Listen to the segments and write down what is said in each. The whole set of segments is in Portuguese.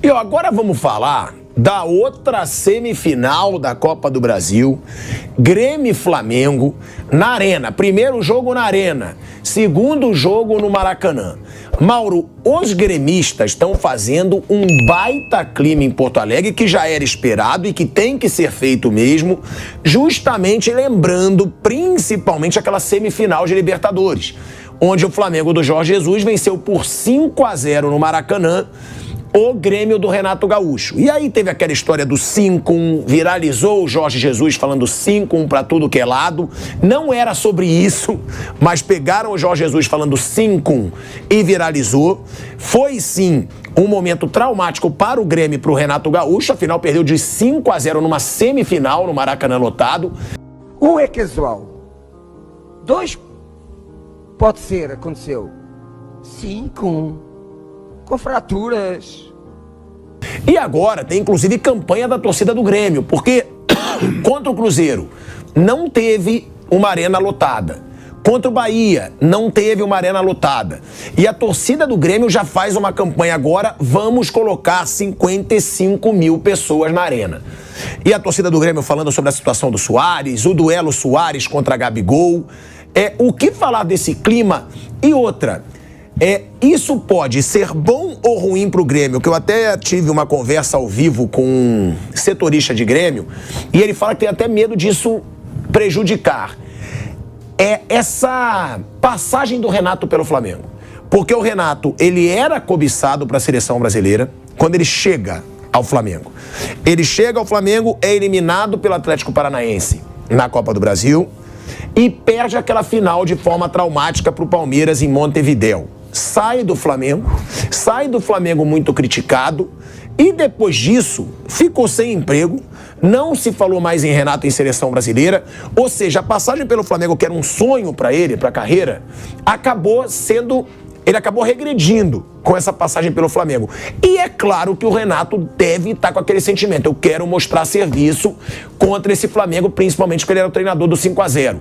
E ó, agora vamos falar da outra semifinal da Copa do Brasil, Grêmio e Flamengo, na Arena. Primeiro jogo na Arena, segundo jogo no Maracanã. Mauro, os gremistas estão fazendo um baita clima em Porto Alegre, que já era esperado e que tem que ser feito mesmo, justamente lembrando principalmente aquela semifinal de Libertadores, onde o Flamengo do Jorge Jesus venceu por 5-0 no Maracanã o Grêmio do Renato Gaúcho. E aí teve aquela história do 5-1, viralizou o Jorge Jesus falando 5-1 para tudo que é lado. Não era sobre isso, mas pegaram o Jorge Jesus falando 5-1 e viralizou. Foi sim um momento traumático para o Grêmio e para o Renato Gaúcho, afinal perdeu de 5-0 numa semifinal no Maracanã lotado. Um é casual, 2 pode ser, aconteceu, 5-1. Com fraturas. E agora tem inclusive campanha da torcida do Grêmio, porque contra o Cruzeiro não teve uma arena lotada. Contra o Bahia não teve uma arena lotada. E a torcida do Grêmio já faz uma campanha agora, vamos colocar 55 mil pessoas na arena. E a torcida do Grêmio falando sobre a situação do Suárez, o duelo Suárez contra Gabigol. O que falar desse clima? E outra... isso pode ser bom ou ruim para o Grêmio, que eu até tive uma conversa ao vivo com um setorista de Grêmio, e ele fala que tem até medo disso prejudicar. Essa passagem do Renato pelo Flamengo. Porque o Renato, ele era cobiçado para a seleção brasileira quando ele chega ao Flamengo. Ele chega ao Flamengo, é eliminado pelo Atlético Paranaense na Copa do Brasil e perde aquela final de forma traumática para o Palmeiras em Montevidéu. Sai do Flamengo muito criticado e depois disso ficou sem emprego, não se falou mais em Renato em seleção brasileira, ou seja, a passagem pelo Flamengo, que era um sonho para ele, para a carreira, ele acabou regredindo com essa passagem pelo Flamengo. E é claro que o Renato deve estar com aquele sentimento, eu quero mostrar serviço contra esse Flamengo, principalmente porque ele era o treinador do 5-0.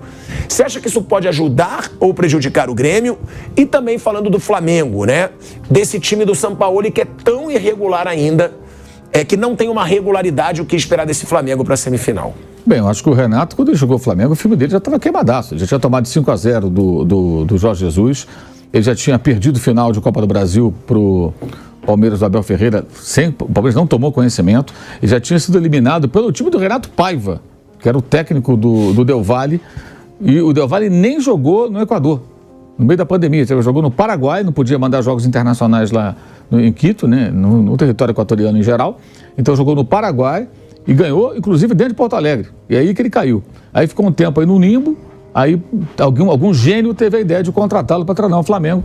Você acha que isso pode ajudar ou prejudicar o Grêmio? E também falando do Flamengo, né? Desse time do Sampaoli que é tão irregular ainda, que não tem uma regularidade, o que esperar desse Flamengo para a semifinal. Bem, eu acho que o Renato, quando ele jogou o Flamengo, o filme dele já estava queimadaço. Ele já tinha tomado 5-0 do Jorge Jesus. Ele já tinha perdido o final de Copa do Brasil para o Palmeiras do Abel Ferreira. O Palmeiras não tomou conhecimento. Ele já tinha sido eliminado pelo time do Renato Paiva, que era o técnico do Del Valle. E o Del Valle nem jogou no Equador, no meio da pandemia. Ele jogou no Paraguai, não podia mandar jogos internacionais lá em Quito, né, no território equatoriano em geral. Então jogou no Paraguai e ganhou, inclusive, dentro de Porto Alegre. E aí que ele caiu. Aí ficou um tempo aí no limbo. Aí algum gênio teve a ideia de contratá-lo para treinar o Flamengo,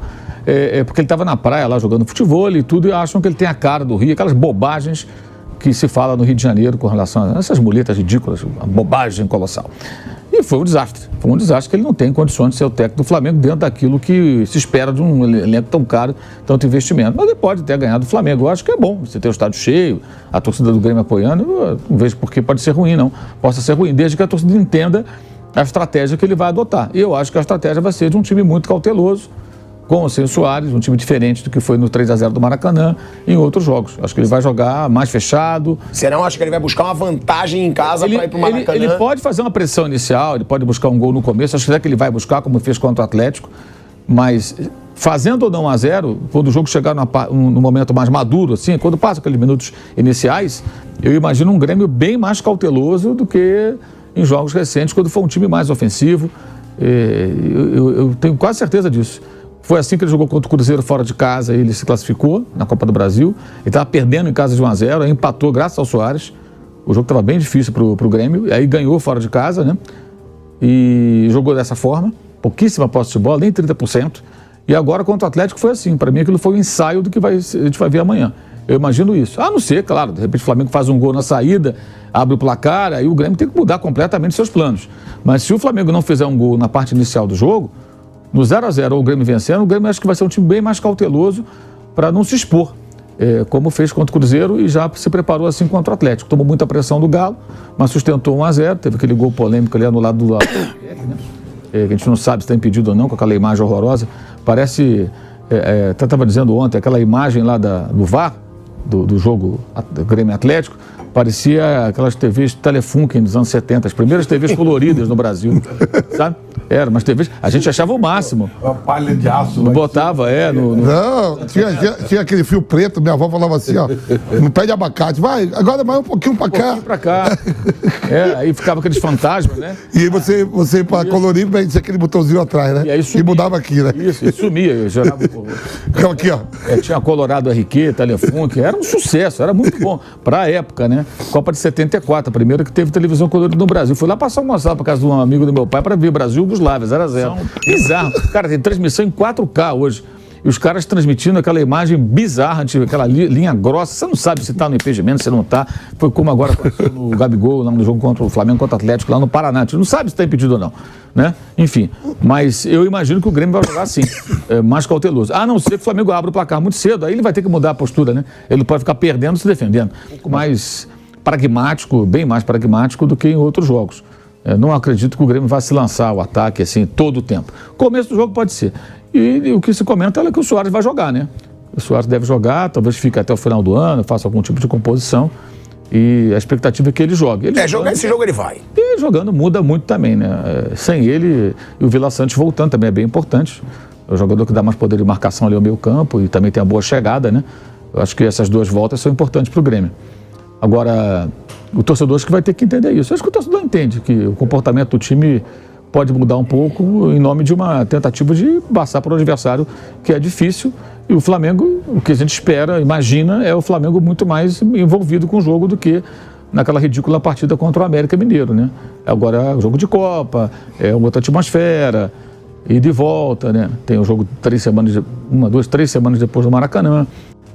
porque ele estava na praia lá jogando futebol e tudo, e acham que ele tem a cara do Rio, aquelas bobagens que se fala no Rio de Janeiro com relação a essas muletas ridículas, uma bobagem colossal. E foi um desastre que ele não tem condições de ser o técnico do Flamengo dentro daquilo que se espera de um elenco tão caro, tanto investimento. Mas ele pode ter ganhado o Flamengo, eu acho que é bom, você ter o estádio cheio, a torcida do Grêmio apoiando, eu não vejo por que pode ser ruim, não. Possa ser ruim, desde que a torcida entenda a estratégia que ele vai adotar. E eu acho que a estratégia vai ser de um time muito cauteloso, com ou sem o Suárez, um time diferente do que foi no 3-0 do Maracanã em outros jogos. Acho que ele vai jogar mais fechado. Você não acha que ele vai buscar uma vantagem em casa para ir para o Maracanã? Ele pode fazer uma pressão inicial, ele pode buscar um gol no começo, acho que ele vai buscar, como fez contra o Atlético, mas fazendo ou não 1-0, quando o jogo chegar no momento mais maduro, assim, quando passa aqueles minutos iniciais, eu imagino um Grêmio bem mais cauteloso do que em jogos recentes, quando foi um time mais ofensivo. Eu tenho quase certeza disso. Foi assim que ele jogou contra o Cruzeiro fora de casa, ele se classificou na Copa do Brasil. Ele estava perdendo em casa de 1-0, aí empatou graças ao Suárez. O jogo estava bem difícil para o Grêmio, e aí ganhou fora de casa, né? E jogou dessa forma, pouquíssima posse de bola, nem 30%. E agora contra o Atlético foi assim. Para mim aquilo foi um ensaio do que a gente vai ver amanhã. Eu imagino isso. A não ser, claro, de repente o Flamengo faz um gol na saída, abre o placar, aí o Grêmio tem que mudar completamente seus planos. Mas se o Flamengo não fizer um gol na parte inicial do jogo, no 0-0 ou o Grêmio vencendo, o Grêmio acho que vai ser um time bem mais cauteloso para não se expor, como fez contra o Cruzeiro e já se preparou assim contra o Atlético. Tomou muita pressão do Galo, mas sustentou 1-0, teve aquele gol polêmico ali anulado do lado, né? A gente não sabe se está impedido ou não, com aquela imagem horrorosa. Parece, estava dizendo ontem, aquela imagem lá do VAR, do jogo do Grêmio Atlético, parecia aquelas TVs Telefunken dos anos 70, as primeiras TVs coloridas no Brasil, sabe? Era umas TVs, a gente achava o máximo. Uma palha de aço. Não botava, Não, tinha aquele fio preto, minha avó falava assim, ó, no pé de abacate, vai, agora vai um pouquinho pra cá. Um pouquinho pra cá. Aí ficava aqueles fantasmas, né? E aí você pra colorir, tinha aquele botãozinho atrás, né? E aí sumia. E mudava aqui, né? Isso, e sumia. Gerava... Ficava aqui, ó. Tinha Colorado RQ, Telefunken, era um sucesso, era muito bom. Pra época, né? Copa de 74, a primeira que teve televisão colorida no Brasil. Fui lá passar um almoçar pra casa de um amigo do meu pai pra ver Brasil-Yugoslávia, 0-0. Bizarro. Cara, tem transmissão em 4K hoje. E os caras transmitindo aquela imagem bizarra, aquela linha grossa. Você não sabe se está no impedimento, se não está. Foi como agora no Gabigol, lá no jogo contra o Flamengo, contra o Atlético, lá no Paraná. A gente não sabe se está impedido ou não. Né? Enfim, mas eu imagino que o Grêmio vai jogar assim, mais cauteloso. A não ser que o Flamengo abra o placar muito cedo, aí ele vai ter que mudar a postura, né? Ele pode ficar perdendo se defendendo. Um pouco mais pragmático, bem mais pragmático do que em outros jogos. Não acredito que o Grêmio vá se lançar ao ataque assim todo o tempo. Começo do jogo pode ser. E o que se comenta é que o Soares vai jogar, né? O Soares deve jogar, talvez fique até o final do ano, faça algum tipo de composição. E a expectativa é que ele jogue. Jogar esse jogo ele vai. E jogando muda muito também, né? Sem ele, e o Vila Sante voltando também é bem importante. É o jogador que dá mais poder de marcação ali ao meio campo e também tem a boa chegada, né? Eu acho que essas duas voltas são importantes para o Grêmio. Agora, o torcedor acho que vai ter que entender isso. Eu acho que o torcedor entende que o comportamento do time pode mudar um pouco em nome de uma tentativa de passar para o adversário, que é difícil. E o Flamengo, o que a gente espera, imagina, é o Flamengo muito mais envolvido com o jogo do que naquela ridícula partida contra o América Mineiro, né? Agora é o jogo de Copa, é uma outra atmosfera, e de volta, né? Tem o jogo 3 semanas depois do Maracanã.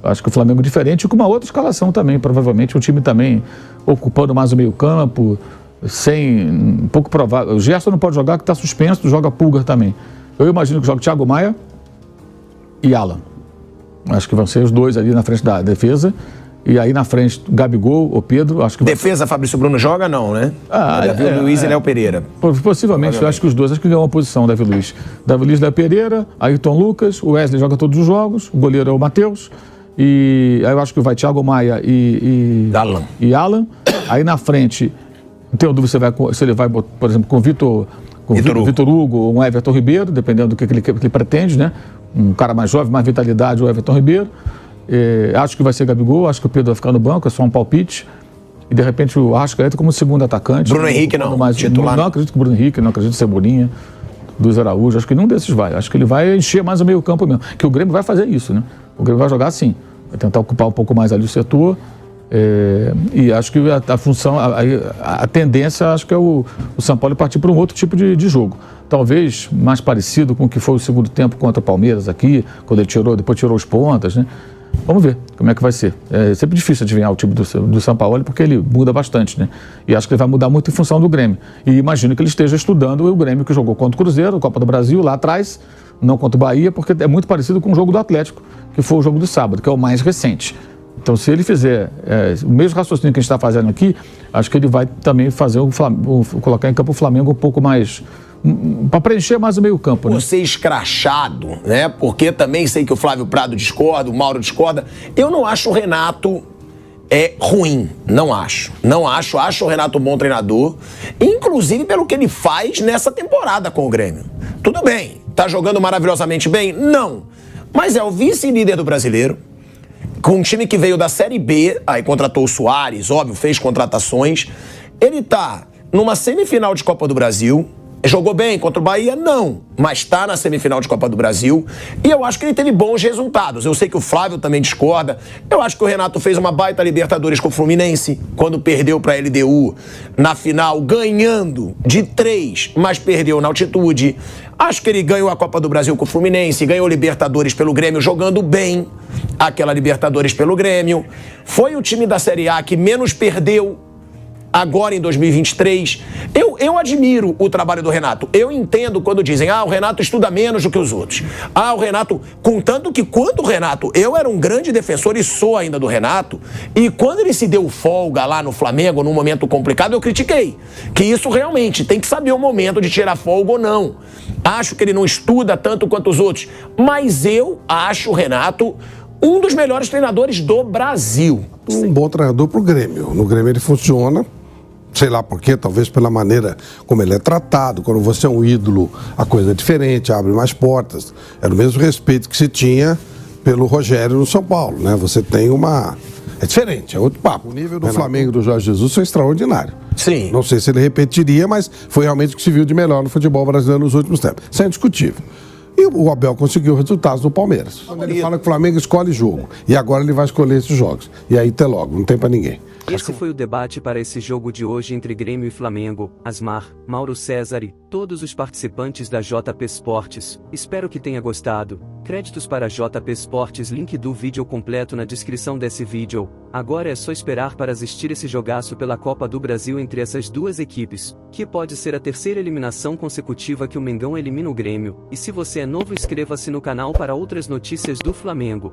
Acho que o Flamengo é diferente, com uma outra escalação também, provavelmente um time também ocupando mais o meio campo, um pouco provável. O Gerson não pode jogar, que está suspenso, joga Pulgar também. Eu imagino que joga Thiago Maia e Alan. Acho que vão ser os dois ali na frente da defesa. E aí na frente, Gabigol ou Pedro, acho que... Defesa, Fabrício Bruno joga não, né? Davi Luiz e Léo Pereira. Possivelmente, eu acho que os dois, acho que ganham uma posição, Davi Luiz. Davi Luiz, Léo Pereira, Ayrton Lucas, o Wesley joga todos os jogos, o goleiro é o Matheus. E aí eu acho que vai Thiago Maia e Alan. Aí na frente, não tenho dúvida se ele vai, por exemplo, com o Vitor Hugo ou um Everton Ribeiro, dependendo do que ele pretende, né? Um cara mais jovem, mais vitalidade, o Everton Ribeiro. Acho que vai ser Gabigol, acho que o Pedro vai ficar no banco, é só um palpite. E de repente o Arrascaeta como segundo atacante. Bruno Henrique não, titular. Não acredito que o Bruno Henrique, não acredito que Cebolinha, Luiz Araújo, acho que nenhum desses vai. Acho que ele vai encher mais o meio campo mesmo. Que o Grêmio vai fazer isso, né? O Grêmio vai jogar assim, vai tentar ocupar um pouco mais ali o setor. E acho que a função, a tendência, acho que é o São Paulo partir para um outro tipo de jogo. Talvez mais parecido com o que foi o segundo tempo contra o Palmeiras aqui, quando ele depois tirou os pontas, né? Vamos ver como é que vai ser. É sempre difícil adivinhar o time do São Paulo, porque ele muda bastante, né? E acho que ele vai mudar muito em função do Grêmio. E imagino que ele esteja estudando o Grêmio que jogou contra o Cruzeiro, Copa do Brasil, lá atrás, não contra o Bahia, porque é muito parecido com o jogo do Atlético, que foi o jogo do sábado, que é o mais recente. Então, se ele fizer o mesmo raciocínio que a gente está fazendo aqui, acho que ele vai também fazer colocar em campo o Flamengo um pouco mais... para preencher mais o meio campo, né? Você escrachado, né? Porque também sei que o Flávio Prado discorda, o Mauro discorda. Eu não acho o Renato ruim, não acho. Acho o Renato um bom treinador, inclusive pelo que ele faz nessa temporada com o Grêmio. Tudo bem, tá jogando maravilhosamente bem? Não. Mas é o vice-líder do Brasileiro, com um time que veio da Série B, aí contratou o Soares, óbvio, fez contratações. Ele tá numa semifinal de Copa do Brasil. Jogou bem contra o Bahia? Não, mas está na semifinal de Copa do Brasil e eu acho que ele teve bons resultados. Eu sei que o Flávio também discorda. Eu acho que o Renato fez uma baita Libertadores com o Fluminense, quando perdeu para a LDU na final, ganhando de 3, mas perdeu na altitude. Acho que ele ganhou a Copa do Brasil com o Fluminense, ganhou Libertadores pelo Grêmio, jogando bem aquela Libertadores pelo Grêmio. Foi o time da Série A que menos perdeu agora em 2023, eu admiro o trabalho do Renato. Eu entendo quando dizem, o Renato estuda menos do que os outros. O Renato, contanto que quando o Renato, eu era um grande defensor e sou ainda do Renato, e quando ele se deu folga lá no Flamengo, num momento complicado, eu critiquei. Que isso realmente tem que saber o momento de tirar folga ou não. Acho que ele não estuda tanto quanto os outros, mas eu acho o Renato um dos melhores treinadores do Brasil. Um bom treinador pro Grêmio. No Grêmio ele funciona, sei lá por quê, talvez pela maneira como ele é tratado. Quando você é um ídolo, a coisa é diferente, abre mais portas. Era o mesmo respeito que se tinha pelo Rogério no São Paulo, né? Você tem uma... É diferente, é outro papo. O nível do Flamengo e do Jorge Jesus foi extraordinário. Sim. Não sei se ele repetiria, mas foi realmente o que se viu de melhor no futebol brasileiro nos últimos tempos. Isso é indiscutível. E o Abel conseguiu resultados no Palmeiras. Quando ele fala que o Flamengo escolhe jogo, e agora ele vai escolher esses jogos. E aí até logo, não tem pra ninguém. Esse foi o debate para esse jogo de hoje entre Grêmio e Flamengo. Asmar, Mauro César e todos os participantes da JP Esportes. Espero que tenha gostado. Créditos para JP Esportes, link do vídeo completo na descrição desse vídeo. Agora é só esperar para assistir esse jogaço pela Copa do Brasil entre essas duas equipes, que pode ser a terceira eliminação consecutiva que o Mengão elimina o Grêmio. E se você é novo, inscreva-se no canal para outras notícias do Flamengo.